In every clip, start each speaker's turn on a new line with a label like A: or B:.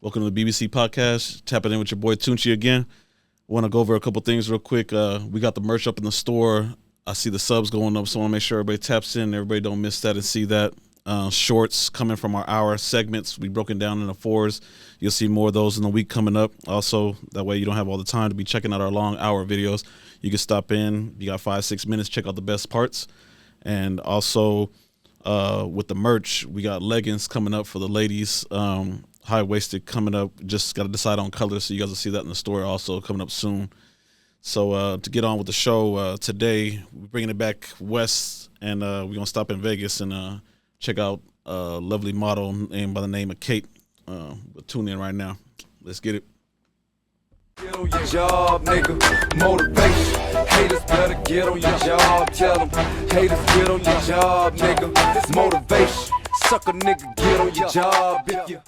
A: Welcome to the BBC podcast. Tapping in with your boy Tunchi again. Want to go over a couple things real quick. We got the merch up in the store. I see the subs going up, so I want to make sure everybody taps in. Everybody don't miss that and see that. Shorts coming from our hour segments. We broken down into fours. You'll see more of those in the week coming up. Also, that way you don't have all the time to be checking out our long hour videos. You can stop in. You got 5-6 minutes. Check out the best parts. And also, with the merch, we got leggings coming up for the ladies. High-waisted coming up. Just got to decide on colors, so you guys will see that in the store also coming up soon. So to get on with the show today, we're bringing it back west, and we're going to stop in Vegas and check out a lovely model named by the name of Kate. But tune in right now. Let's get it.
B: Get on your job, nigga. Motivation. Haters better get on your job. Tell them. Haters get on your job, nigga. It's motivation. Sucker nigga, get on your job. If you...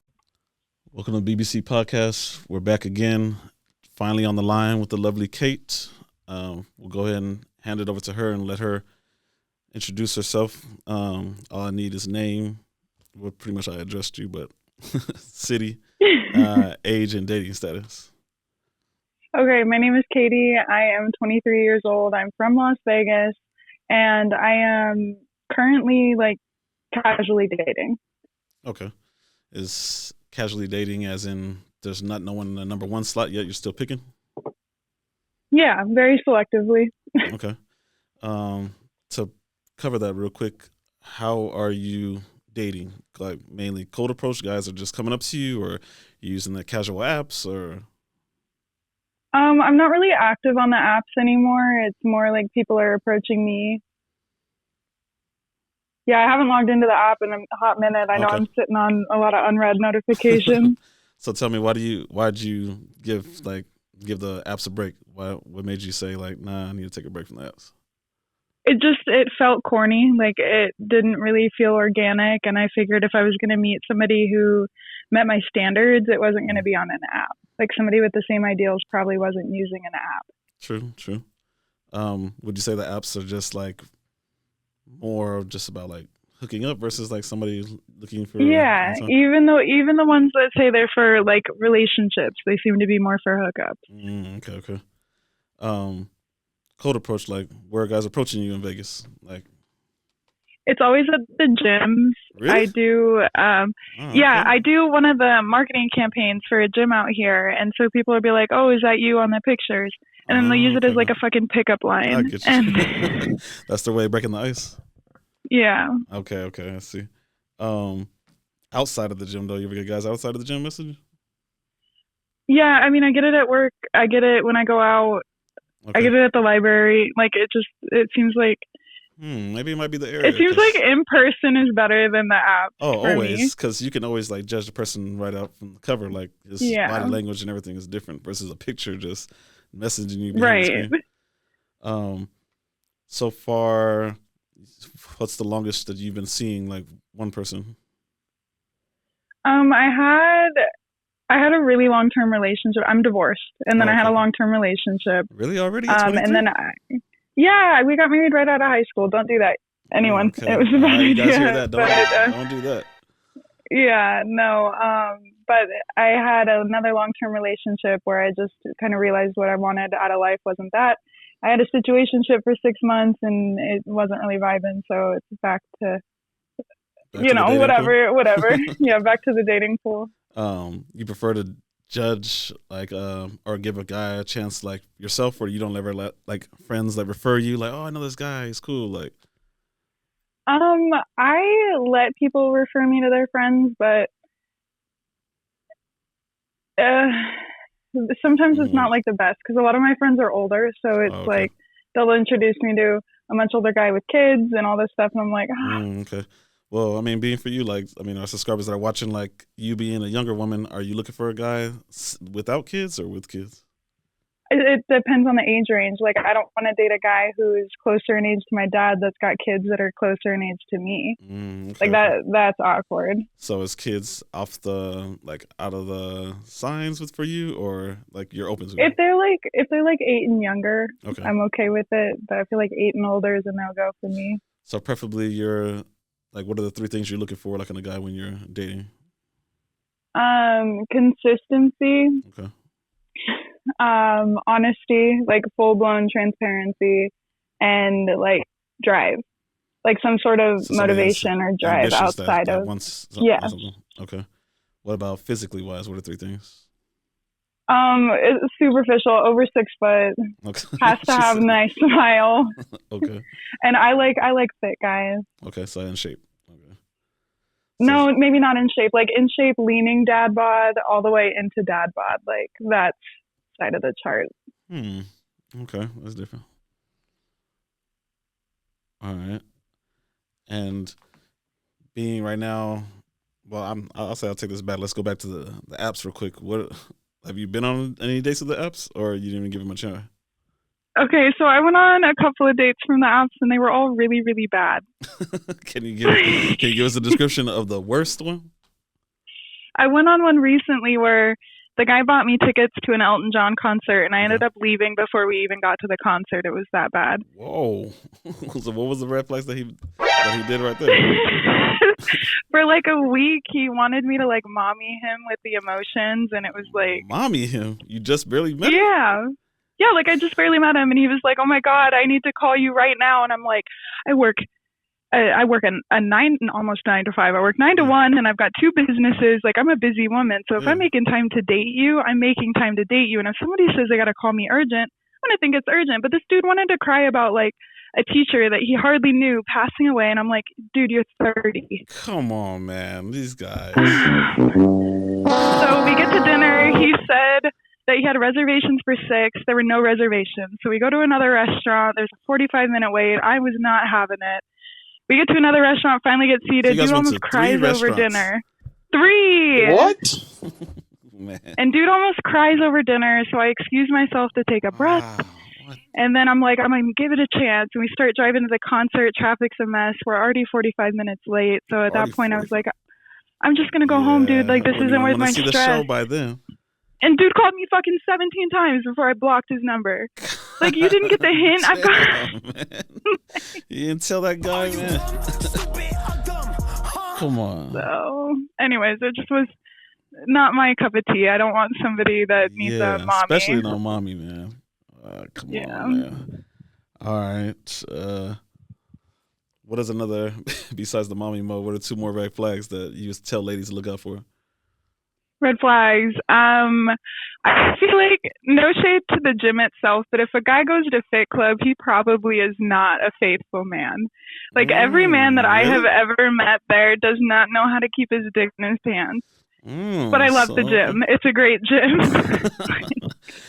A: Welcome to the BBC podcast. We're back again, finally on the line with the lovely Kate. We'll go ahead and hand it over to her and let her introduce herself. All I need is name. Well, pretty much I addressed you, but city, age, and dating status.
C: Okay, my name is Katie. I am 23 years old. I'm from Las Vegas, and I am currently casually dating.
A: Okay. Is casually dating as in there's not no one in the number one slot yet? You're still picking?
C: Yeah, very selectively.
A: Okay. To cover that real quick, how are you dating? Like mainly cold approach, guys are just coming up to you, or you using the casual apps, or?
C: I'm not really active on the apps anymore. It's more like people are approaching me. Yeah, I haven't logged into the app in a hot minute. I know
A: Okay.
C: I'm sitting on a lot of unread notifications.
A: So tell me, why'd you give the apps a break? What made you say nah, I need to take a break from the apps?
C: It felt corny. Like, it didn't really feel organic, and I figured if I was going to meet somebody who met my standards, it wasn't going to be on an app. Like, somebody with the same ideals probably wasn't using an app.
A: True. Would you say the apps are just more just about hooking up versus somebody looking for?
C: Yeah, even the ones that say they're for relationships, they seem to be more for hookups.
A: Okay. Cold approach, where are guys approaching you in Vegas?
C: It's always at the gyms.
A: Really?
C: I do.
A: Okay.
C: I do one of the marketing campaigns for a gym out here, and so people will be like, "Oh, is that you on the pictures?" And then they'll use it as a fucking pickup line.
A: I get you.
C: And
A: That's their way of breaking the ice.
C: yeah.
A: Okay, I see. Outside of the gym though, you ever get guys outside of the gym message?
C: Yeah, I mean, I get it at work. I get it when I go out.
A: Okay.
C: I get it at the library. It seems like
A: Maybe it might be the area.
C: it seems like in person is better than the app.
A: Oh,
C: for
A: always,
C: me.
A: because you can always judge the person right out from the cover. His body language and everything is different versus a picture just messaging you behind the
C: Right.
A: screen. So far, what's the longest that you've been seeing one person?
C: I had a really long-term relationship. I'm divorced, and then I had a
A: Okay.
C: long-term relationship.
A: Really already? At 23?
C: And then we got married right out of high school. Don't do that, anyone.
A: Okay.
C: It was a bad
A: You guys
C: idea.
A: hear that? Don't do that.
C: Yeah, no. But I had another long-term relationship where I just kind of realized what I wanted out of life wasn't that. I had a situationship for 6 months, and it wasn't really vibing. So it's back to
A: Back to the dating
C: whatever. Yeah, back to the dating pool.
A: pool? You prefer to judge or give a guy a chance yourself, or you don't ever let friends refer you oh, I know this guy, he's cool
C: I let people refer me to their friends, but sometimes it's not the best because a lot of my friends are older, so it's
A: okay.
C: they'll introduce me to a much older guy with kids and all this stuff, and I'm like,
A: Okay. Well, I mean, being for you, our subscribers that are watching, you being a younger woman, are you looking for a guy without kids or with kids?
C: It depends on the age range. I don't want to date a guy who's closer in age to my dad that's got kids that are closer in age to me.
A: Okay.
C: That's awkward.
A: So is kids off the out of the signs for you, or you're open to it?
C: If they're 8 and younger,
A: Okay.
C: I'm okay with it. But I feel 8 and older is a no-go for me.
A: So preferably you're what are the 3 things you're looking for in a guy when you're dating?
C: Consistency,
A: Okay.
C: honesty, like full blown transparency, and like drive, like some sort of
A: So somebody that's
C: motivation or drive
A: ambitious
C: outside
A: that
C: of,
A: wants
C: yeah.
A: something. Okay. What about physically wise? What are 3 things?
C: It's superficial, over 6 foot,
A: Okay.
C: has to
A: She
C: have a
A: said.
C: nice smile,
A: Okay.
C: and I like fit guys.
A: Okay. So in shape. Okay. So
C: No, maybe not in shape. Like in shape, leaning dad bod all the way into dad bod. Like that's side of the chart.
A: Okay, that's different. All right. And being right now, well, I'll say I'll take this back. Let's go back to the apps real quick. What have you been on any dates with the apps, or you didn't even give them a try?
C: Okay, so I went on a couple of dates from the apps, and they were all really, really bad.
A: Can you give us a description of the worst one?
C: I went on one recently where the guy bought me tickets to an Elton John concert, and I ended up leaving before we even got to the concert. It was that bad.
A: Whoa! So what was the red flags that he did right there?
C: For like a week, he wanted me to like mommy him with the emotions, and it was like,
A: mommy him? You just barely met him?
C: Yeah, like I just barely met him, and he was like, "Oh my God, I need to call you right now." And I'm like, I work a 9 to 5. I work 9 to 1, and I've got 2 businesses. Like I'm a busy woman, so if I'm making time to date you, I'm making time to date you. And if somebody says they gotta call me urgent, I'm gonna think it's urgent. But this dude wanted to cry about like a teacher that he hardly knew passing away, and I'm like, dude, you're 30.
A: Come on, man, these guys.
C: So we get to dinner. He said that he had reservations for 6. There were no reservations. So we go to another restaurant. There's a 45-minute wait. I was not having it. We get to another restaurant, finally get seated.
A: So
C: dude almost cries over dinner. 3!
D: What?
A: Man.
C: And dude almost cries over dinner, so I excuse myself to take a breath.
A: Wow.
C: And then I'm like, I'm going to give it a chance. And we start driving to the concert. Traffic's a mess. We're already 45 minutes late. So at that point, I was like, I'm just going to go home, dude. Like, this isn't worth my
A: stress. The show by then.
C: And dude called me fucking 17 times before I blocked his number. Like, you didn't get the hint? I've got...
A: Man. You didn't tell that guy, man. Come on.
C: So, anyways, it just was not my cup of tea. I don't want somebody that needs a mommy.
A: Especially no mommy, man. Come on, man. All right. What is another, besides the mommy mode, what are 2 more red flags that you just tell ladies to look out for?
C: Red flags. I feel like, no shade to the gym itself, but if a guy goes to Fit Club, he probably is not a faithful man. Like, every man that I have ever met there does not know how to keep his dick in his pants. But I love the gym. It's a great gym.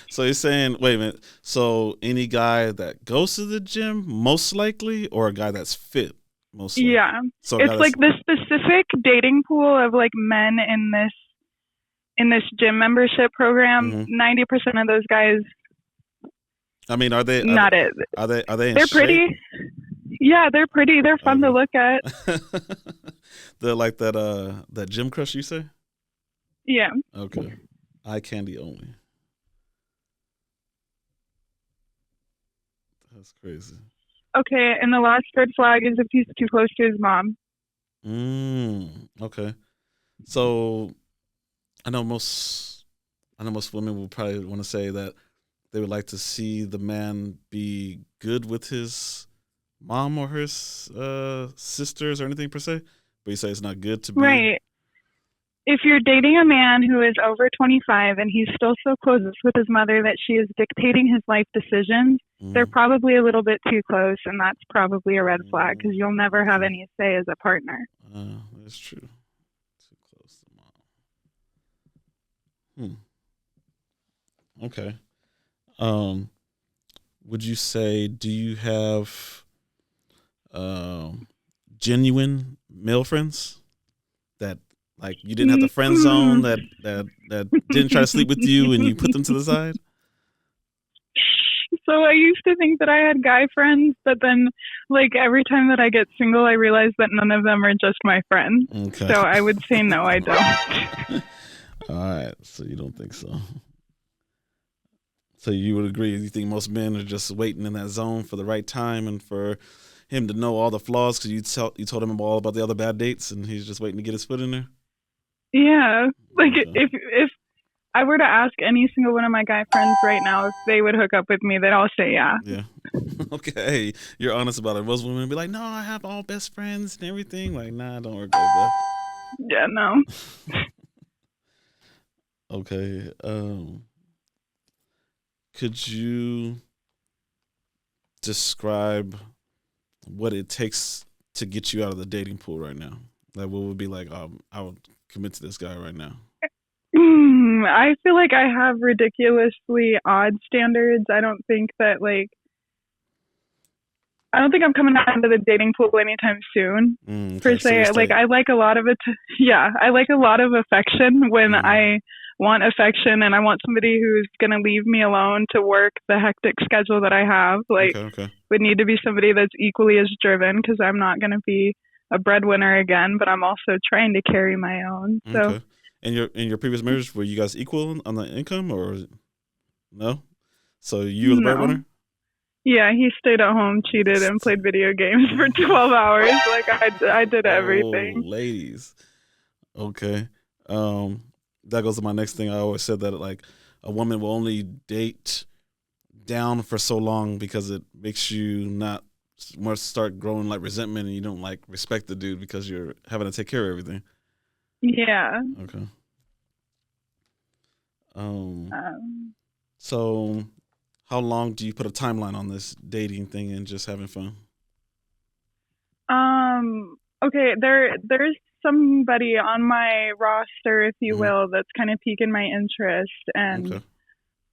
A: So you're saying, wait a minute, so any guy that goes to the gym, most likely, or a guy that's fit, most likely?
C: Yeah.
A: So
C: it's like the specific dating pool of like men in this gym membership program. 90% of those guys.
A: I mean, are they
C: not it?
A: Are they?
C: They're pretty. Yeah, they're pretty. They're fun to look at.
A: They're like that gym crush you say?
C: Yeah.
A: Okay. Eye candy only. That's crazy.
C: Okay, and the last red flag is if he's too close to his mom.
A: Okay. So I know most women will probably want to say that they would like to see the man be good with his mom or his sisters or anything per se, but you say it's not good to be.
C: Right. If you're dating a man who is over 25 and he's still so close with his mother that she is dictating his life decisions, they're probably a little bit too close, and that's probably a red flag because you'll never have any say as a partner.
A: That's true. Too close to mom. Okay. Would you say, do you have genuine male friends that, like, you didn't have the friend zone that didn't try to sleep with you and you put them to the side?
C: So I used to think that I had guy friends, but then, like, every time that I get single, I realize that none of them are just my friends. Okay. So I would say no, I don't.
A: All right. So you don't think so? So you would agree? You think most men are just waiting in that zone for the right time and for him to know all the flaws because you told him all about the other bad dates and he's just waiting to get his foot in there?
C: Yeah. Like
A: Okay.
C: if I were to ask any single one of my guy friends right now if they would hook up with me, they'd all say yeah.
A: Yeah. Okay. You're honest about it. Most women be like, no, I have all best friends and everything. Like, nah, don't work like
C: Yeah, no.
A: that. Okay. Could you describe what it takes to get you out of the dating pool right now? Like, what would be like? I would commit to this guy right now.
C: I feel like I have ridiculously odd standards. I don't think I'm coming out of the dating pool anytime soon, per
A: Okay, so you're
C: se. Like,
A: staying.
C: I like a lot of it. Yeah, I like a lot of affection when
A: Mm,
C: I want affection and I want somebody who's going to leave me alone to work the hectic schedule that I have. Like,
A: okay, okay,
C: would need to be somebody that's equally as driven because I'm not going to be a breadwinner again, but I'm also trying to carry my own. So,
A: okay. And your previous marriage, were you guys equal on the income or no? So you were the
C: no.
A: breadwinner.
C: Yeah, he stayed at home, cheated, and played video games for 12 hours. Like, I did
A: Oh,
C: everything.
A: ladies. Okay. Um, that goes to my next thing. I always said that like a woman will only date down for so long because it makes you not must start growing like resentment and you don't like respect the dude because you're having to take care of everything.
C: Yeah.
A: Okay. Um.
C: Um,
A: So, how long do you put a timeline on this dating thing and just having fun?
C: okay, there's somebody on my roster, if you
A: Hmm.
C: will, that's kind of piquing my interest, and
A: Okay.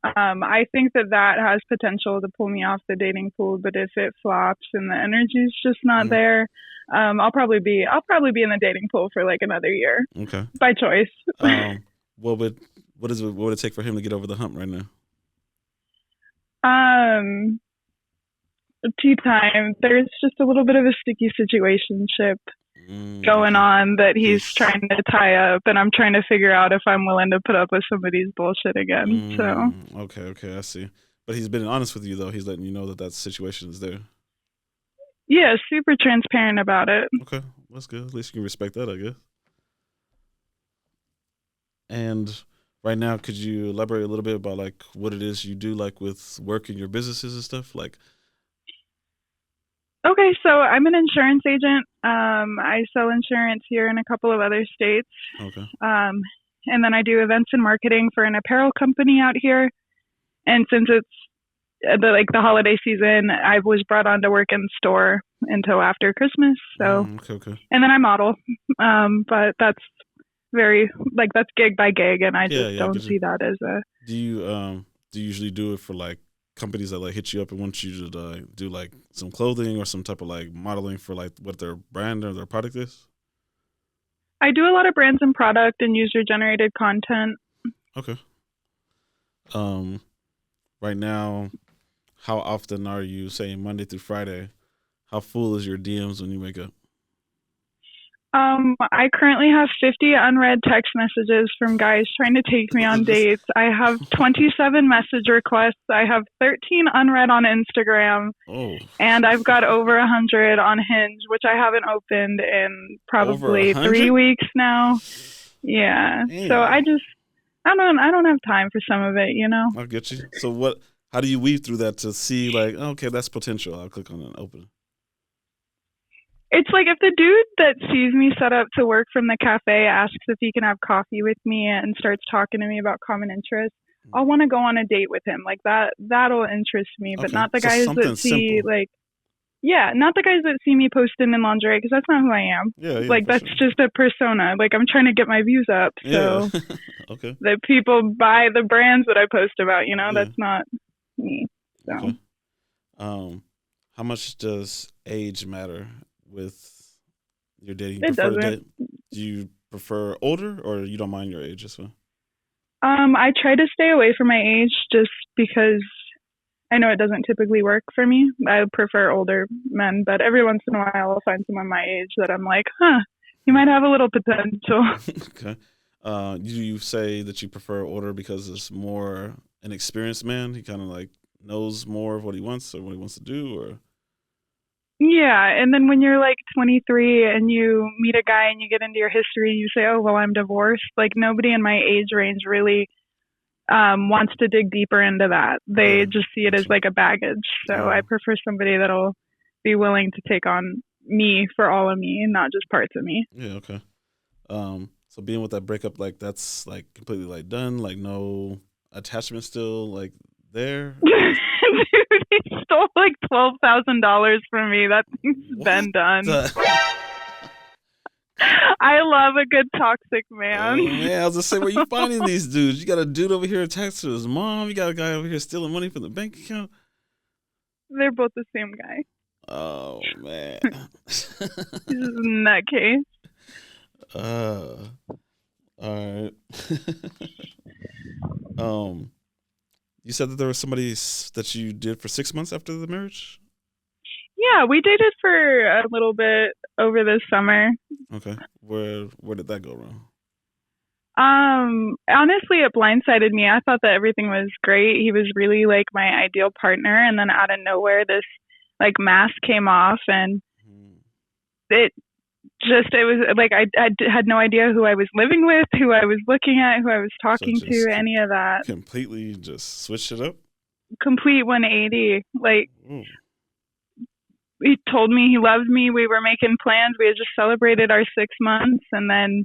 C: I think that has potential to pull me off the dating pool. But if it flops and the energy's just not
A: Hmm.
C: there, I'll probably be in the dating pool for like another year
A: Okay.
C: by choice.
A: Um. What would what would it take for him to get over the hump right now?
C: um, tea time. There's just a little bit of a sticky situationship going
A: Okay.
C: on that he's
A: He's
C: trying to tie up, and I'm trying to figure out if I'm willing to put up with somebody's bullshit again. So
A: okay. Okay. I see. But he's been honest with you though. He's letting you know that that situation is there.
C: yeah, super transparent about it.
A: Okay. That's good. At least you can respect that, I guess. And right now, could you elaborate a little bit about like what it is you do, like with work and your businesses and stuff? Like,
C: Okay, so I'm an insurance agent. I sell insurance here in a couple of other states.
A: okay,
C: Um, and then I do events and marketing for an apparel company out here. And since it's the holiday season, I was brought on to work in store until after Christmas. So,
A: okay, okay.
C: and then I model. But that's that's gig by gig, and I
A: Yeah,
C: just
A: yeah, I
C: don't
A: get you.
C: see that as a.
A: Do you usually do it for like companies that like hit you up and want you to do like some clothing or some type of like modeling for like what their brand or their product is?
C: I do a lot of brands and product and user generated content.
A: Okay. Um, right now, how often are you saying Monday through Friday? How full is your DMs when you wake up?
C: I currently have 50 unread text messages from guys trying to take me on
A: Just
C: dates. I have 27 message requests. I have 13 unread on Instagram,
A: oh,
C: and I've got over 100 on Hinge, which I haven't opened in
A: over a
C: probably 3
A: hundred.
C: weeks now. Yeah. So
A: Damn.
C: I don't have time for some of it, you know.
A: I'll get you. So what? How do you weave through that to see like okay, that's potential? I'll click on it and open it.
C: It's like if the dude that sees me set up to work from the cafe asks if he can have coffee with me and starts talking to me about common interests, I'll want to go on a date with him. Like that'll interest me, but
A: Okay,
C: not the
A: so
C: guys that
A: something
C: see
A: simple.
C: like yeah, not the guys that see me posting in lingerie because that's not who I am.
A: Yeah, yeah,
C: Like
A: for
C: that's
A: sure.
C: just a persona. Like I'm trying to get my views up
A: Yeah.
C: so
A: Okay.
C: that people buy the brands that I post about, you know,
A: Yeah.
C: that's not me. So
A: Okay. Um, how much does age matter with your dating? You
C: it
A: prefer to
C: doesn't.
A: date? Do you prefer older or you don't mind your age as well?
C: I try to stay away from my age just because I know it doesn't typically work for me. I prefer older men, but every once in a while I'll find someone my age that I'm like, huh, you might have a little potential.
A: Okay. Do you say that you prefer older because it's more an experienced man? He kind of like knows more of what he wants or what he wants to do, or
C: Yeah, and then when you're like 23 and you meet a guy and you get into your history and you say, "Oh, well, I'm divorced." Like nobody in my age range really wants to dig deeper into that. They
A: Yeah,
C: just see it as
A: gotcha.
C: like a baggage. So I
A: Yeah,
C: prefer somebody that'll be willing to take on me for all of me and not just parts of me.
A: yeah, okay. So being with that breakup, like that's like completely like done, like no attachment still like there.
C: Dude, he stole like $12,000 from me. That thing's
A: What?
C: been done.
A: The-
C: I love a good toxic man.
A: Oh man, I was gonna say, where you finding these dudes? You got a dude over here attached to his mom. You got a guy over here stealing money from the bank account.
C: They're both the same guy.
A: Oh man.
C: He's just a nutcase.
A: uh, all right. um, you said that there was somebody that you did for 6 months after the marriage.
C: Yeah, we dated for a little bit over the summer.
A: Okay, where did that go wrong?
C: Honestly, it blindsided me. I thought that everything was great. He was really like my ideal partner, and then out of nowhere, this like mask came off, and
A: Hmm.
C: it it was like I had no idea who I was living with, who I was looking at, who I was
A: So
C: talking to,
A: just
C: any of that.
A: completely just switched it up.
C: Complete 180. Like
A: Ooh.
C: he told me he loved me. We were making plans. We had just celebrated our 6 months, and then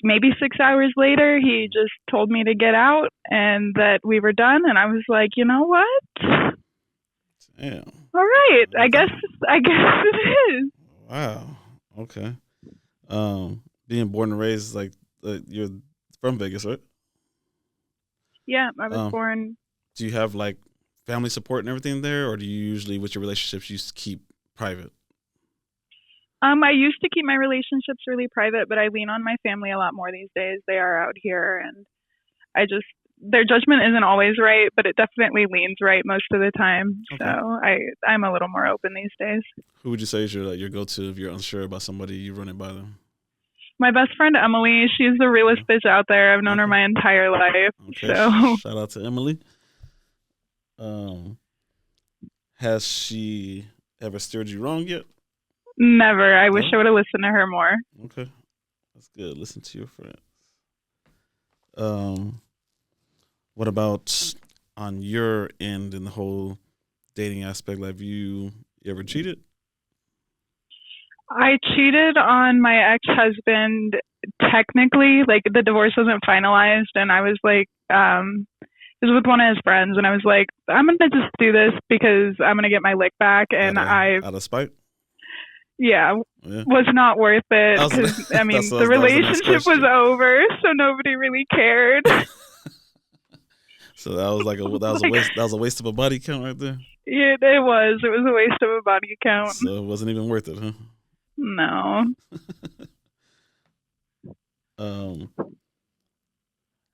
C: maybe 6 hours later, he just told me to get out and that we were done. And I was like, you know what?
A: Damn.
C: All right. I
A: Okay.
C: guess it is.
A: Wow. Okay. Being born and raised like you're from Vegas, right?
C: Yeah, I was
A: Um,
C: born.
A: do you have like family support and everything there, or do you usually with your relationships you keep private?
C: I used to keep my relationships really private, but I lean on my family a lot more these days. They are out here, and I just their judgment isn't always right, but it definitely leans right most of the time. So
A: Okay.
C: I'm a little more open these days.
A: Who would you say is your go to if you're unsure about somebody, you run it by them?
C: My best friend Emily, she's the realest
A: Okay.
C: bitch out there. I've known her
A: Okay.
C: my entire life.
A: Okay.
C: So
A: Shout out to Emily. Um, has she ever steered you wrong yet?
C: never. I wish
A: No.
C: I would have listened to her more.
A: Okay, that's good. Listen to your friends. Um, what about on your end in the whole dating aspect? Like, have you ever cheated?
C: I cheated on my ex-husband technically, like the divorce wasn't finalized and I was like it was with one of his friends and I was like I'm going to just do this because I'm going to get my lick back and I
A: Out of spite?
C: yeah,
A: Yeah.
C: was not worth it
A: That was,
C: cuz I mean the
A: that was the next
C: relationship was
A: question.
C: over, so nobody really cared.
A: So that was like that was a
C: Like
A: waste. That was a waste of a body count right there.
C: yeah, it was a waste of a body count.
A: So it wasn't even worth it, huh?
C: No.
A: Um,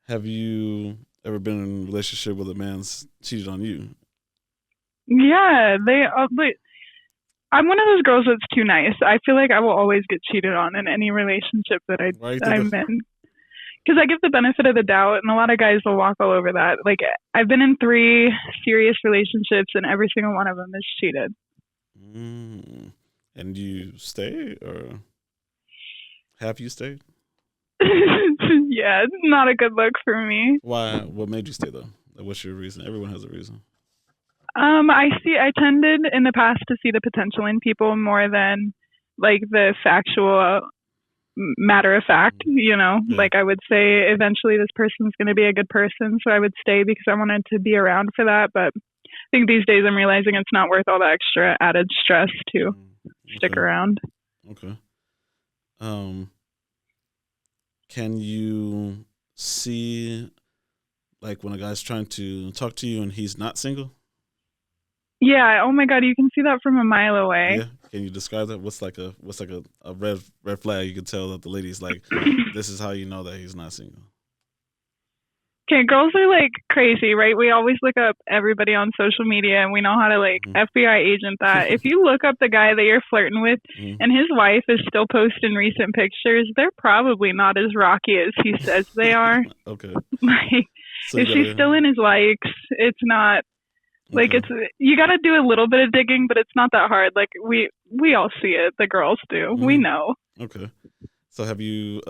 A: have you ever been in a relationship where the man's cheated on you?
C: Yeah, I'm one of those girls that's too nice. I feel like I will always get cheated on in any relationship that
A: Why you think
C: I'm
A: that?
C: in. Because I give the benefit of the doubt, and a lot of guys will walk all over that. Like, I've been in 3 serious relationships, and every single one of them is cheated.
A: Mm. And you stay, or have you stayed?
C: Yeah, it's not a good look for me.
A: Why? What made you stay though? Like, what's your reason? Everyone has a reason.
C: I tended in the past to see the potential in people more than like the factual matter of fact,
A: Yeah.
C: like I would say eventually this person's going to be a good person, so I would stay because I wanted to be around for that. But I think these days I'm realizing it's not worth all the extra added stress to stick
A: Okay.
C: around.
A: Okay. Um, can you see like when a guy's trying to talk to you and he's not single?
C: Yeah, oh my god, you can see that from a mile away.
A: Yeah. Can you describe that? What's like a red flag you can tell that the lady's like, this is how you know that he's not single.
C: Okay, girls are like crazy, right? We always look up everybody on social media and we know how to like FBI agent that. If you look up the guy that you're flirting with and his wife is still posting recent pictures, they're probably not as rocky as he says they are.
A: Okay.
C: Like,
A: So
C: if she's still in his likes, it's not Like
A: Okay.
C: you got to do a little bit of digging, but it's not that hard. Like we all see it. The girls do. We
A: Hmm.
C: know.
A: Okay. So have you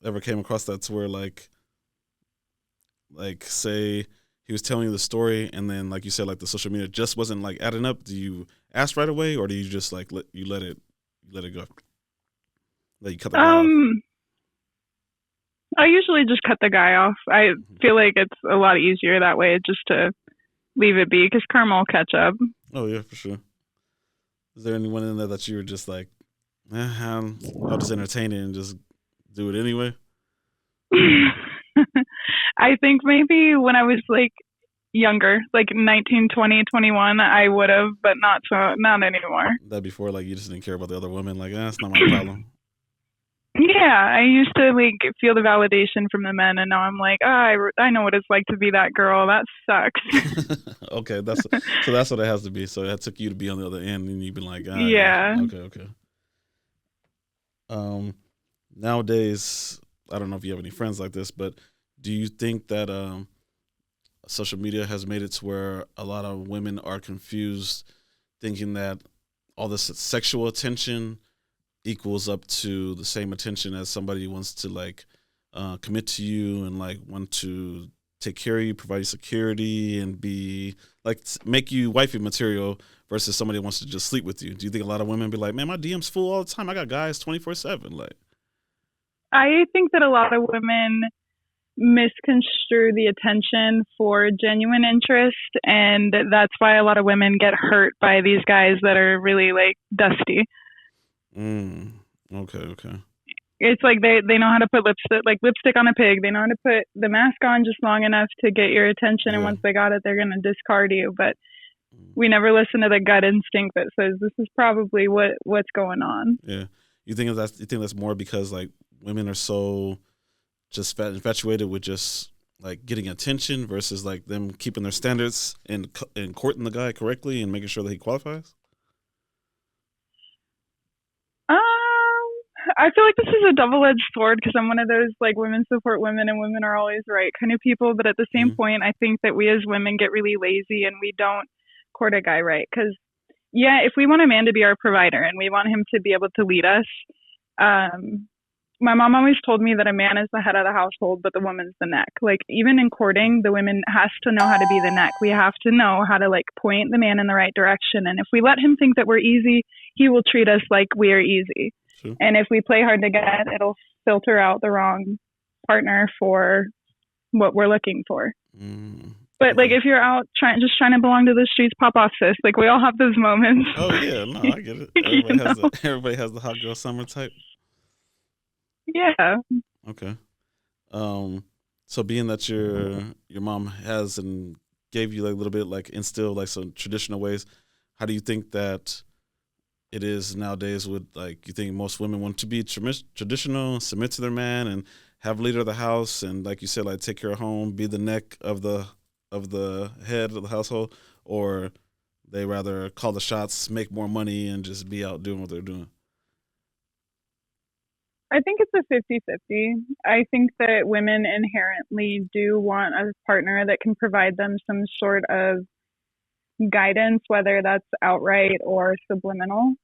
A: ever came across that to where like say he was telling you the story and then like you said like the social media just wasn't like adding up? Do you ask right away or do you just like let it go? Let you cut the guy off?
C: Um, I usually just cut the guy off. I
A: Mhm.
C: feel like it's a lot easier that way, just to leave it be, because karma will catch up.
A: Oh yeah, for sure. Is there anyone in there that you were just like, I'll just entertain it and just do it anyway?
C: I think maybe when I was like younger, like 19, 20, 21, I would have, but not anymore.
A: That before like you just didn't care about the other women, like it's not my problem.
C: Yeah, I used to like feel the validation from the men, and now I'm like, I know what it's like to be that girl. That sucks.
A: Okay, that's what it has to be. So that took you to be on the other end, and you've been like, yeah,
C: Yeah.
A: okay, okay. Um, Nowadays, I don't know if you have any friends like this, but do you think that social media has made it to where a lot of women are confused, thinking that all this sexual attention equals up to the same attention as somebody who wants to like commit to you and like want to take care of you, provide you security, and be like make you wifey material versus somebody who wants to just sleep with you? Do you think a lot of women be like, man, my DM's full all the time. I got guys 24/7. Like,
C: I think that a lot of women misconstrue the attention for genuine interest, and that's why a lot of women get hurt by these guys that are really like dusty.
A: mm, okay, okay,
C: It's like they know how to put lipstick on a pig. They know how to put the mask on just long enough to get your attention, and
A: yeah,
C: once they got it, they're gonna discard you. But we never listen to the gut instinct that says this is probably what's going on.
A: yeah. You think that's more because like women are so just infatuated with just like getting attention versus like them keeping their standards and courting the guy correctly and making sure that he qualifies?
C: Um, I feel like this is a double-edged sword because I'm one of those like women support women and women are always right kind of people. But at the same
A: Mm-hmm.
C: point, I think that we as women get really lazy and we don't court a guy right. Because yeah, if we want a man to be our provider and we want him to be able to lead us, um, my mom always told me that a man is the head of the household, but the woman's the neck. Like even in courting, the women has to know how to be the neck. We have to know how to like point the man in the right direction. And if we let him think that we're easy, he will treat us like we are easy.
A: Sure.
C: And if we play hard to get, it'll filter out the wrong partner for what we're looking for. But like
A: Okay.
C: if you're out just trying to belong to the streets, pop off, sis. Like we all have those moments.
A: Oh yeah, no, I get it.
C: you know?
A: Everybody has the hot girl summer type.
C: Yeah.
A: Okay. Um, so being that your mom has and gave you like a little bit like instill like some traditional ways, how do you think that it is nowadays with like you think most women want to be traditional, submit to their man and have leader of the house and like you said like take care of home, be the neck of the head of the household, or they rather call the shots, make more money and just be out doing what they're doing?
C: I think it's a 50-50. I think that women inherently do want a partner that can provide them some sort of guidance, whether that's outright or subliminal.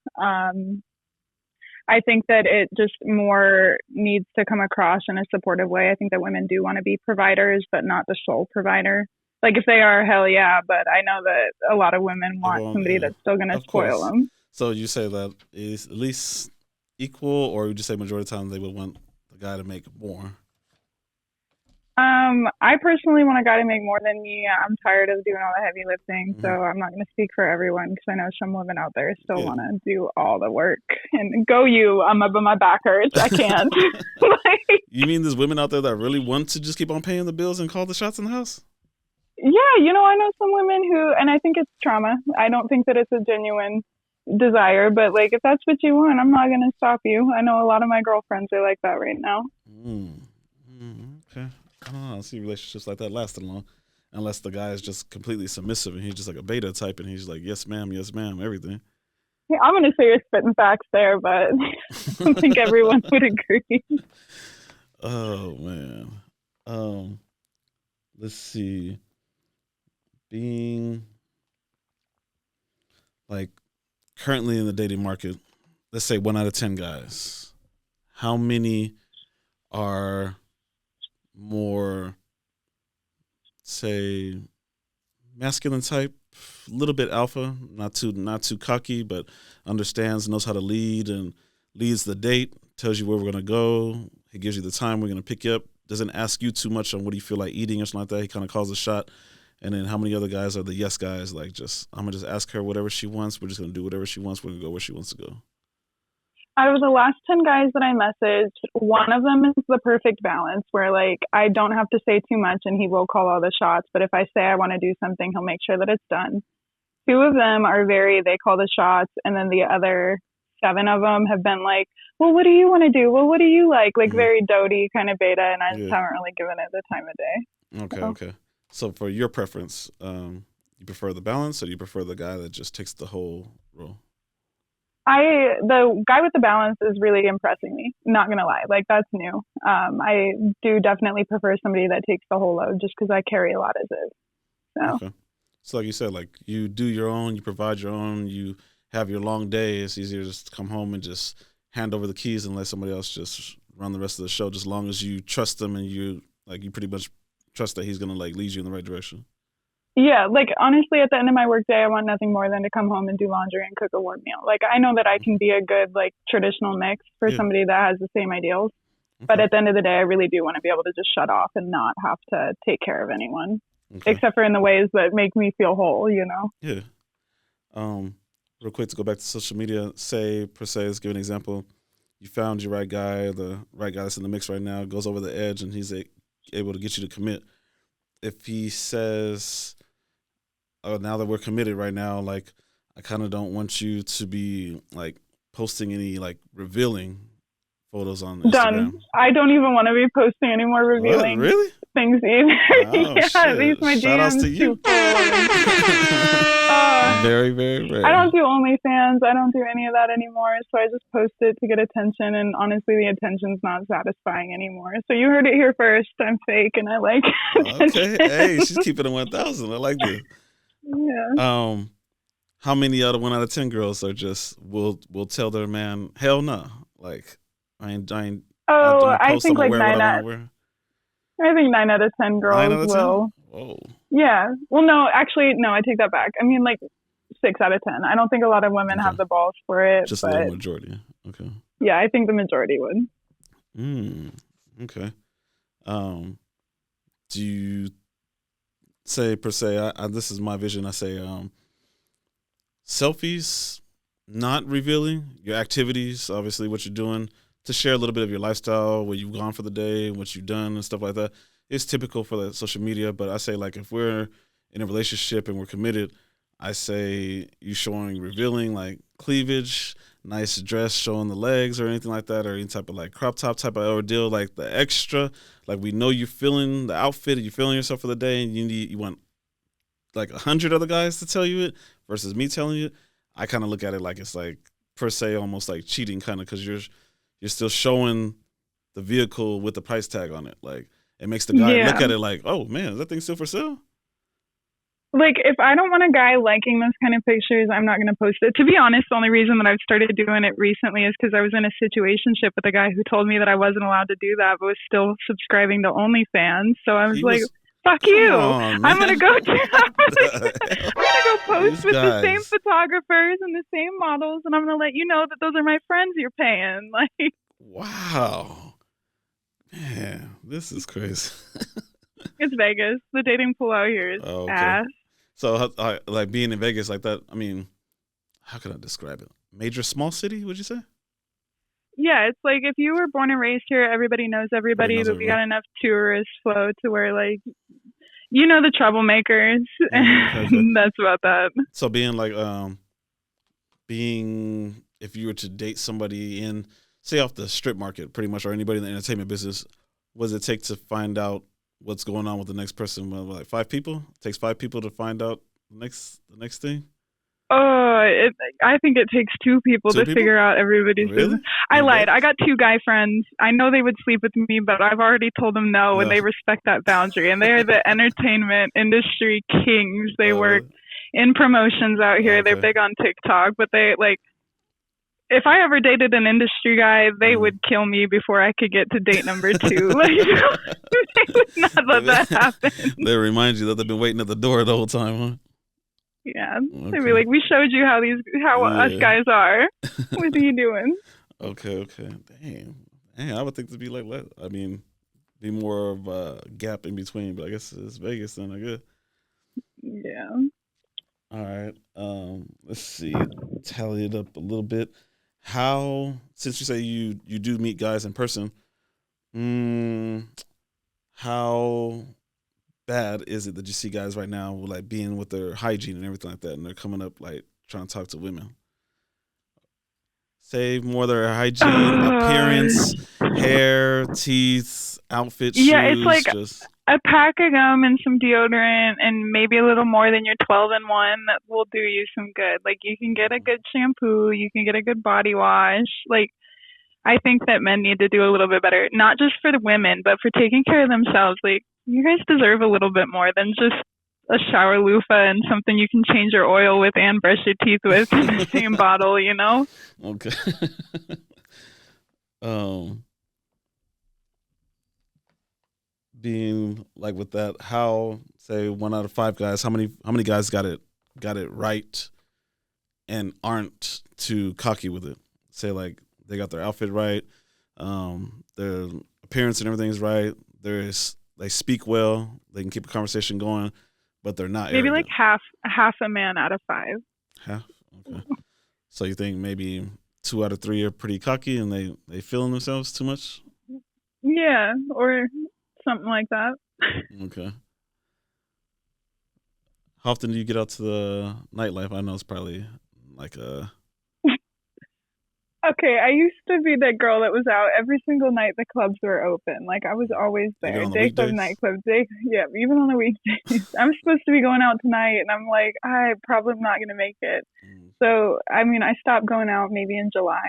C: I think that it just more needs to come across in a supportive way. I think that women do want to be providers, but not the sole provider. Like if they are, hell yeah, but I know that a lot of women want
A: Well,
C: somebody
A: yeah,
C: that's still going to
A: of
C: spoil
A: course.
C: them.
A: So you say that is at least equal, or would you say majority of the time they would want the guy to make more?
C: I personally want a guy to make more than me. I'm tired of doing all the heavy lifting, so
A: Hmm.
C: I'm not going to speak for everyone because I know some women out there still
A: Yeah.
C: want to do all the work. And go you, but my back hurts. I can't. Like,
A: You mean there's women out there that really want to just keep on paying the bills and call the shots in the house?
C: yeah, I know some women who, and I think it's trauma. I don't think that it's a genuine desire, but like if that's what you want, I'm not going to stop you. I know a lot of my girlfriends are like that right now.
A: Okay. I don't know. I see relationships like that lasting long, unless the guy is just completely submissive and he's just like a beta type and he's like, yes, ma'am, everything.
C: Yeah, I'm going to say you're spitting facts there, but I don't think everyone would agree.
A: Oh man. Let's see. being like currently in the dating market, let's say 1 out of 10 guys, how many are more, say, masculine type, a little bit alpha, not too cocky, but understands, knows how to lead, and leads the date, tells you where we're gonna go. He gives you the time we're gonna pick you up. Doesn't ask you too much on what do you feel like eating or something like that. He kind of calls a shot. And then how many other guys are the yes guys? Like, I'm gonna just ask her whatever she wants. We're just gonna do whatever she wants. We're gonna go where she wants to go.
C: Out of the last 10 guys that I messaged, one of them is the perfect balance where like I don't have to say too much and he will call all the shots. But if I say I want to do something, he'll make sure that it's done. Two of them are they call the shots. And then the other 7 of them have been like, well, what do you want to do? Well, what do you like? Like very doty kind of beta. And I just haven't really given it the time of day.
A: Okay, okay. So for your preference, you prefer the balance or do you prefer the guy that just takes the whole role?
C: The guy with the balance is really impressing me. Not gonna lie, like that's new. I do definitely prefer somebody that takes the whole load, just because I carry a lot as is. So.
A: Okay. So like you said, like you do your own, you provide your own, you have your long day. It's easier just to come home and just hand over the keys and let somebody else just run the rest of the show. Just as long as you trust them and you pretty much trust that he's gonna like lead you in the right direction.
C: Yeah, like honestly, at the end of my workday, I want nothing more than to come home and do laundry and cook a warm meal. Like I know that I can be a good like traditional mix for somebody that has the same ideals. Okay. But at the end of the day, I really do want to be able to just shut off and not have to take care of anyone, except for in the ways that make me feel whole, you know?
A: Yeah. Real quick to go back to social media, say, per se, let's give an example. You found your right guy, the right guy that's in the mix right now, goes over the edge and he's able to get you to commit. If he says, oh, now that we're committed right now, like, I kind of don't want you to be, like, posting any, like, revealing photos on Instagram.
C: Done. I don't even want to be posting any more revealing things either.
A: Oh,
C: yeah, these my
A: Shout outs
C: DMs
A: to you. Very, very, very.
C: I don't do OnlyFans. I don't do any of that anymore. So I just post it to get attention. And honestly, the attention's not satisfying anymore. So you heard it here first. I'm fake and I like attention.
A: Okay. Hey, she's keeping it 1,000. I like this.
C: Yeah.
A: How many out of 1 out of 10 girls are just will tell their man, hell no, like I ain't.
C: Oh, I think like 9 out. I think 9 out of 10 girls
A: 9 out of 10?
C: will.
A: Whoa.
C: Yeah. Well, no, actually, no. I take that back. I mean, like 6 out of 10. I don't think a lot of women have the balls for it.
A: Just a little majority. Okay.
C: Yeah, I think the majority would.
A: Okay. Do you say per se? This is my vision. I say selfies, not revealing your activities, obviously what you're doing, to share a little bit of your lifestyle, where you've gone for the day, what you've done, and stuff like that. It's typical for the social media, but I say like if we're in a relationship and we're committed, I say you revealing like cleavage, nice dress showing the legs or anything like that, or any type of like crop top type of ordeal, like the extra, like we know you're feeling the outfit, you're feeling yourself for the day, and you want like 100 other guys to tell you it versus me telling you. I kind of look at it like it's like per se almost like cheating kind of, because you're still showing the vehicle with the price tag on it. Like it makes the guy look at it like, oh man, is that thing still for sale?
C: Like if I don't want a guy liking those kind of pictures, I'm not going to post it. To be honest, the only reason that I've started doing it recently is because I was in a situationship with a guy who told me that I wasn't allowed to do that, but was still subscribing to OnlyFans. So I was like, fuck you. I'm going to go post with the same photographers and the same models, and I'm going to let you know that those are my friends you're paying. Like,
A: wow. Man, this is crazy.
C: It's Vegas. The dating pool out here is ass.
A: So, like being in Vegas like that, I mean, how can I describe it? Major small city, would you say?
C: Yeah, it's like if you were born and raised here, everybody knows everybody, but we got enough tourist flow to where, like, you know, the troublemakers. And that's about that.
A: So being like, if you were to date somebody in, say, off the strip market, pretty much, or anybody in the entertainment business, what does it take to find out what's going on with the next person? Well, like 5 people? It takes 5 people to find out the next thing?
C: I think it takes two people
A: Two
C: to
A: people?
C: figure out everybody's business.
A: Really?
C: I
A: In
C: lied. I
A: Vegas?
C: got two guy friends. I know they would sleep with me, but I've already told them no, and
A: No.
C: they respect that boundary. And they're the entertainment industry kings. They work
A: Really?
C: in promotions out here. They're
A: Okay.
C: big on TikTok, but they like if I ever dated an industry guy, they
A: Mm.
C: would kill me before I could get to date number two. Like they would not let that happen.
A: They remind you that they've been waiting at the door the whole time,
C: Yeah,
A: huh?
C: they'd be
A: Okay.
C: like, "We showed you how us
A: Yeah.
C: guys are. What are you doing?"
A: Okay. Damn. I would think to be like, I mean, be more of a gap in between, but I guess it's Vegas then. I guess.
C: Yeah.
A: All right. Let's see. Tally it up a little bit. How, since you say you do meet guys in person, mm, how bad is it that you see guys right now like being with their hygiene and everything like that, and they're coming up like trying to talk to women? Say more of their hygiene, appearance, hair, teeth, outfit,
C: Yeah, it's
A: shoes,
C: like
A: just
C: a pack of gum and some deodorant and maybe a little more than your 12 in 1 that will do you some good. Like you can get a good shampoo, you can get a good body wash. Like I think that men need to do a little bit better, not just for the women, but for taking care of themselves. Like you guys deserve a little bit more than just a shower loofah and something you can change your oil with and brush your teeth with in the same bottle, you know?
A: okay. um, being like with that, how say 1 out of 5 guys, how many guys got it right and aren't too cocky with it? Say like they got their outfit right, their appearance and everything's right. They speak well, they can keep a conversation going, but they're not
C: Maybe like
A: arrogant.
C: half a man out of 5.
A: Half. Okay. So you think maybe 2 out of 3 are pretty cocky and they feeling themselves too much?
C: Yeah, or something like that.
A: Okay. How often do you get out to the nightlife? I know it's probably like a.
C: Okay, I used to be that girl that was out every single night the clubs were open. Like I was always
A: Even
C: there.
A: on the
C: Day club,
A: weekdays?
C: night club, yeah, even on the weekdays. I'm supposed to be going out tonight and I'm like, I probably am not gonna make it.
A: Mm.
C: So I mean I stopped going out maybe in July.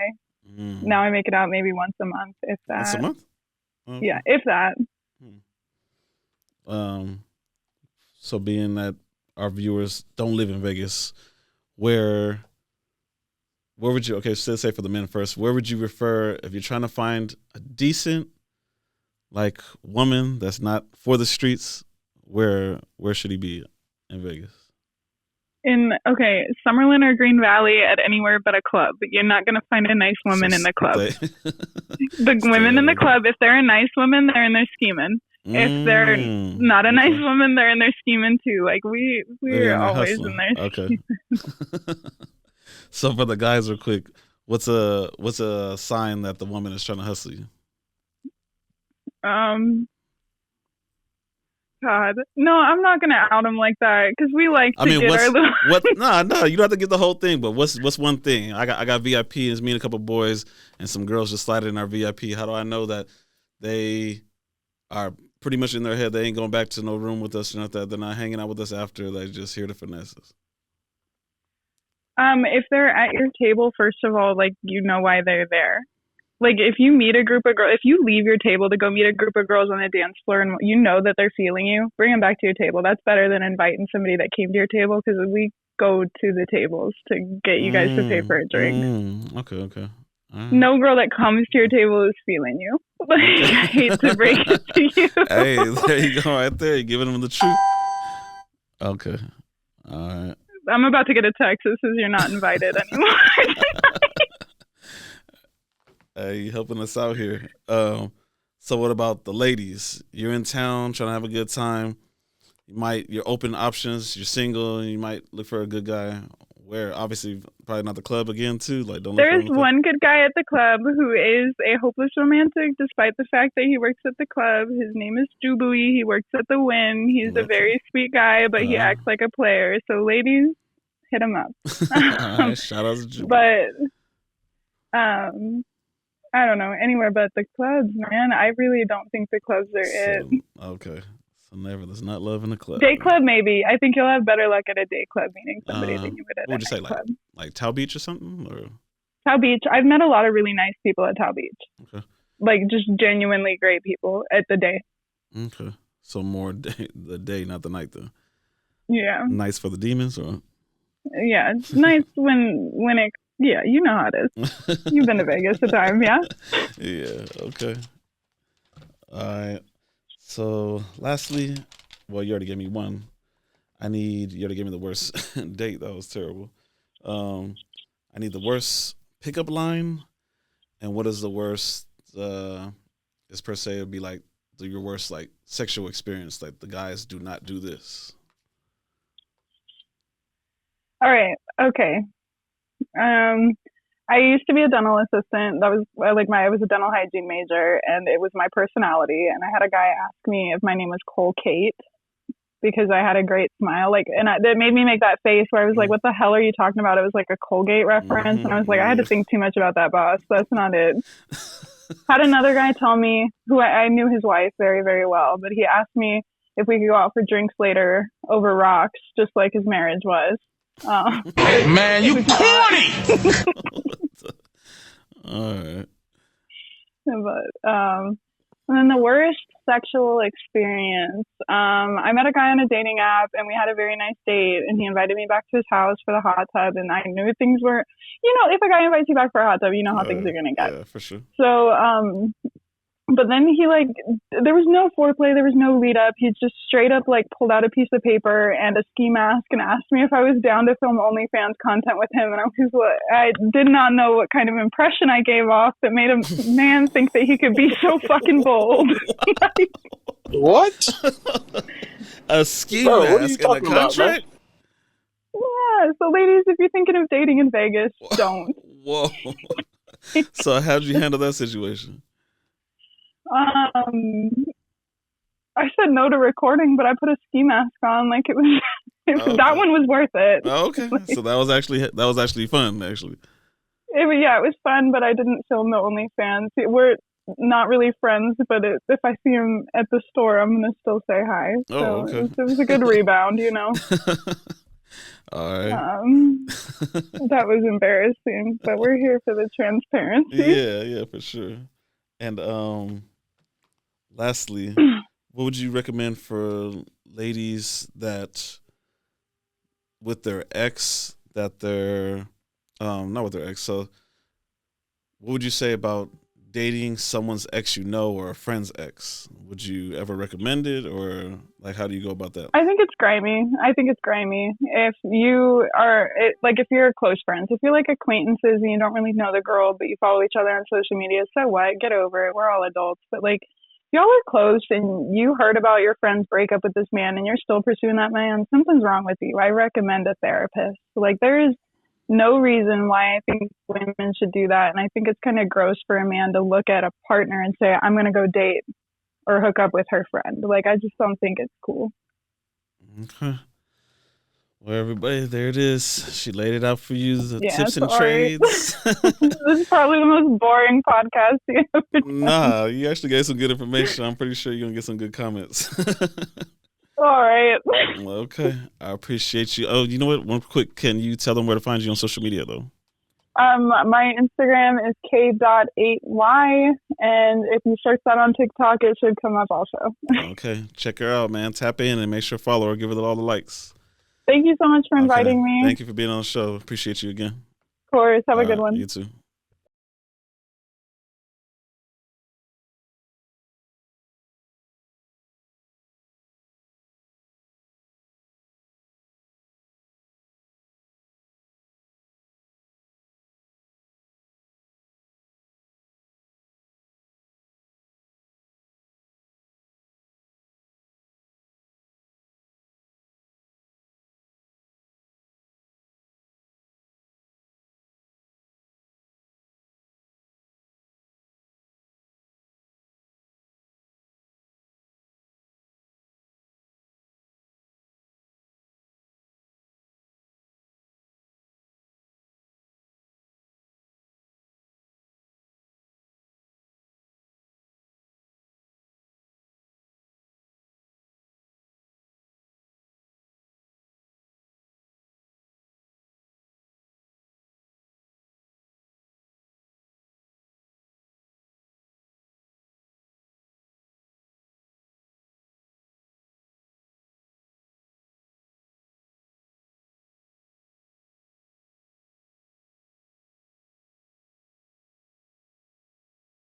A: Mm.
C: Now I make it out maybe once a month, if
A: Once a
C: that.
A: month? Okay.
C: Yeah, if that.
A: Hmm. Um. So being that our viewers don't live in Vegas, where where would you? Okay, so let's say for the men first. Where would you refer if you're trying to find a decent like woman that's not for the streets? Where should he be in Vegas?
C: In okay, Summerlin or Green Valley at anywhere but a club. You're not gonna find a nice
A: So
C: woman in the club.
A: stay
C: The
A: stay
C: women in
A: out
C: the
A: of it.
C: club, if they're a nice woman, they're in there scheming. If they're not a nice
A: Okay.
C: woman, they're in there scheming too. Like
A: They're
C: we're
A: in there
C: always in
A: hustling.
C: there.
A: Okay. So for the guys, real quick, what's a sign that the woman is trying to hustle you?
C: Um, God, no, I'm not gonna out them like that because we like
A: I
C: to
A: mean,
C: get our little.
A: No, you don't have to get the whole thing, but what's one thing? I got VIP, and it's me and a couple boys and some girls just slided in our VIP. How do I know that they are pretty much in their head they ain't going back to no room with us or not that they're not hanging out with us after, they just here to finesse us?
C: If they're at your table, first of all, like you know why they're there. Like if you meet a group of girls, if you leave your table to go meet a group of girls on a dance floor and you know that they're feeling you, bring them back to your table. That's better than inviting somebody that came to your table because we go to the tables to get you guys to pay for a drink.
A: Okay. All right.
C: No girl that comes to your table is feeling you. Like,
A: Okay.
C: I hate to break it to you.
A: Hey, there you go, right there. You're giving them the truth. Okay. All right.
C: I'm about to get a text that says you're not invited anymore.
A: Hey, you helping us out here. So what about the ladies? You're in town trying to have a good time. You're open options. You're single, and you might look for a good guy. Where obviously probably not the club again too. Like don't look for him
C: There's
A: in the club.
C: one good guy at the club who is a hopeless romantic despite the fact that he works at the club. His name is Jubilee. He works at the Win. He's a
A: Okay.
C: very sweet guy, but he acts like a player. So ladies, hit him up.
A: All right, shout out to Jubilee.
C: But I don't know, anywhere but the clubs, man. I really don't think the clubs are it.
A: Okay. So never. There's not love in the club.
C: Day club, maybe. I think you'll have better luck at a day club meeting somebody than you would at
A: what would
C: a
A: you say,
C: nightclub.
A: like Tao Beach or something? Or
C: Tao Beach. I've met a lot of really nice people at Tao Beach.
A: okay.
C: Like just genuinely great people at the day.
A: Okay. So more the day, not the night, though.
C: Yeah.
A: Nice for the demons, or
C: yeah, it's nice when it. Yeah, you know how it is. You've been to Vegas a time, yeah.
A: Yeah. Okay. All right. So, lastly, well, you already gave me one. You already gave me the worst date. That was terrible. I need the worst pickup line, and what is the worst? Is per se would be like your worst like sexual experience. Like the guys do not do this.
C: All right. Okay. I used to be a dental assistant. That was I was a dental hygiene major, and it was my personality. And I had a guy ask me if my name was Cole Kate because I had a great smile. That made me make that face where I was like, "What the hell are you talking about?" It was like a Colgate reference, and I was like, I had to think too much about that, boss. That's not it. Had another guy tell me, who I knew his wife very, very well, but he asked me if we could go out for drinks later over rocks, just like his marriage was.
B: Man, you corny!
A: All right.
C: But and then the worst sexual experience. I met a guy on a dating app, and we had a very nice date, and he invited me back to his house for the hot tub, and I knew things were, if a guy invites you back for a hot tub, you know how things are gonna get.
A: Yeah, for sure.
C: So but then he there was no foreplay, there was no lead up. He just straight up pulled out a piece of paper and a ski mask and asked me if I was down to film OnlyFans content with him. And I did not know what kind of impression I gave off that made a man think that he could be so fucking bold.
B: What?
A: A ski mask in a contract?
C: Yeah. So ladies, if you're thinking of dating in Vegas, don't.
A: Whoa. So how'd you handle that situation?
C: I said no to recording, but I put a ski mask on. It was
A: okay.
C: That one was worth it.
A: Oh, okay. So that was actually fun, actually.
C: It was fun, but I didn't film the OnlyFans. We're not really friends, but if I see him at the store, I'm gonna still say hi.
A: Oh, okay.
C: It was a good rebound,
A: All right.
C: That was embarrassing, but we're here for the transparency.
A: Yeah, for sure. And lastly, what would you recommend for ladies that with their ex that they're not with their ex? So what would you say about dating someone's ex or a friend's ex? Would you ever recommend it, or how do you go about that?
C: I think it's grimy. If you are if you're close friends, if you're acquaintances and you don't really know the girl, but you follow each other on social media, so what? Get over it. We're all adults. But if y'all are close and you heard about your friend's breakup with this man and you're still pursuing that man, something's wrong with you. I recommend a therapist. There is no reason why I think women should do that. And I think it's kind of gross for a man to look at a partner and say, I'm going to go date or hook up with her friend. I just don't think it's cool.
A: Okay. Well, everybody, there it is. She laid it out for you, the tips and trades.
C: This is probably the most boring podcast you ever done.
A: Nah, you actually gave some good information. I'm pretty sure you're going to get some good comments.
C: All right.
A: Okay. I appreciate you. Oh, you know what? One quick, can you tell them where to find you on social media, though?
C: My Instagram is k.8y, and if you search that on TikTok, it should come up also.
A: Okay. Check her out, man. Tap in and make sure to follow her. Give her all the likes.
C: Thank you so much for inviting me.
A: Thank you for being on the show. Appreciate you again.
C: Of course. Have a good one.
A: You too.